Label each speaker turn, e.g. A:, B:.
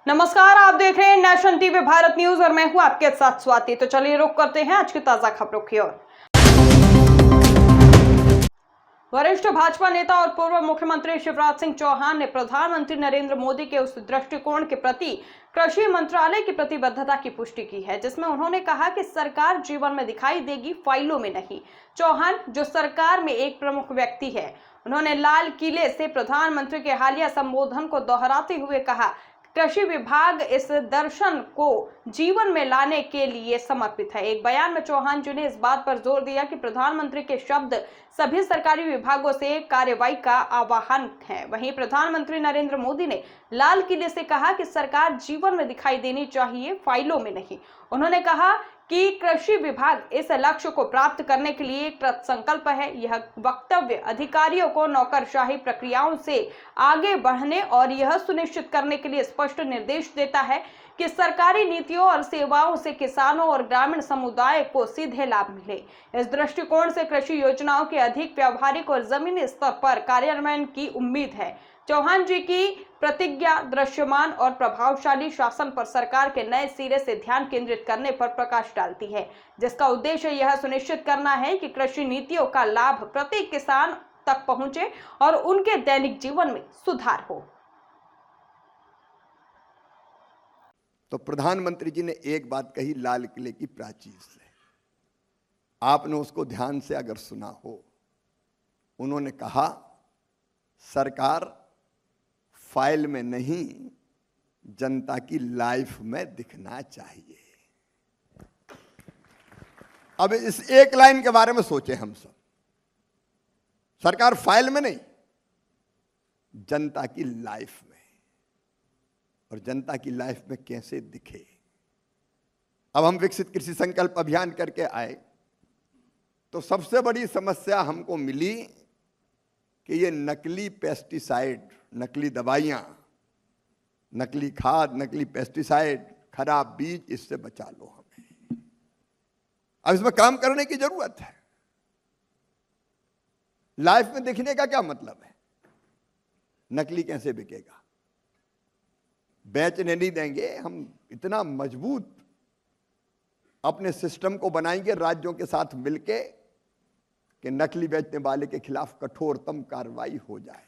A: नमस्कार, आप देख रहे हैं नेशनल टीवी भारत न्यूज और मैं हूं आपके साथ स्वाति। तो चलिए रुक करते हैं आज की ताजा खबरों की ओर। वरिष्ठ भाजपा नेता और पूर्व मुख्यमंत्री शिवराज सिंह चौहान ने प्रधानमंत्री नरेंद्र मोदी के उस दृष्टिकोण के प्रति कृषि मंत्रालय की प्रतिबद्धता की पुष्टि की है, जिसमें उन्होंने कहा कि सरकार जीवन में दिखाई देगी, फाइलों में नहीं। चौहान, जो सरकार में एक प्रमुख व्यक्ति है, उन्होंने लाल किले से प्रधानमंत्री के हालिया संबोधन को दोहराते हुए कहा, कृषि विभाग इस दर्शन को जीवन में लाने के लिए समर्पित है। एक बयान में चौहान जी ने इस बात पर जोर दिया कि प्रधानमंत्री के शब्द सभी सरकारी विभागों से कार्रवाई का आह्वान है। वहीं प्रधानमंत्री नरेंद्र मोदी ने लाल किले से कहा कि सरकार जीवन में दिखाई देनी चाहिए, फाइलों में नहीं। उन्होंने कहा कि कृषि विभाग इस लक्ष्य को प्राप्त करने के लिए कृत संकल्प है। यह वक्तव्य अधिकारियों को नौकरशाही प्रक्रियाओं से आगे बढ़ने और यह सुनिश्चित करने के लिए स्पष्ट निर्देश देता है कि सरकारी नीतियों और सेवाओं से किसानों और ग्रामीण समुदाय को सीधे लाभ मिले। इस दृष्टिकोण से कृषि योजनाओं के अधिक व्यावहारिक और जमीनी स्तर पर कार्यान्वयन की उम्मीद है। चौहान जी की प्रतिज्ञा दृश्यमान और प्रभावशाली शासन पर सरकार के नए सिरे से ध्यान केंद्रित करने पर प्रकाश डालती है, जिसका उद्देश्य यह सुनिश्चित करना है कि कृषि नीतियों का लाभ प्रत्येक किसान तक पहुंचे और उनके दैनिक जीवन में सुधार हो।
B: तो प्रधानमंत्री जी ने एक बात कही लाल किले की प्राचीर से, आपने उसको ध्यान से अगर सुना हो, उन्होंने कहा सरकार फाइल में नहीं, जनता की लाइफ में दिखना चाहिए। अब इस एक लाइन के बारे में सोचें हम सब। सरकार फाइल में नहीं, जनता की लाइफ में, और जनता की लाइफ में कैसे दिखे। अब हम विकसित कृषि संकल्प अभियान करके आए तो सबसे बड़ी समस्या हमको मिली कि ये नकली पेस्टिसाइड, नकली दवाइयां, नकली खाद, नकली पेस्टिसाइड, खराब बीज, इससे बचा लो हमें। अब इसमें काम करने की जरूरत है। लाइफ में दिखने का क्या मतलब है? नकली कैसे बिकेगा? बेचने नहीं देंगे हम। इतना मजबूत अपने सिस्टम को बनाएंगे राज्यों के साथ मिलके कि नकली बेचने वाले के खिलाफ कठोरतम कार्रवाई हो जाए।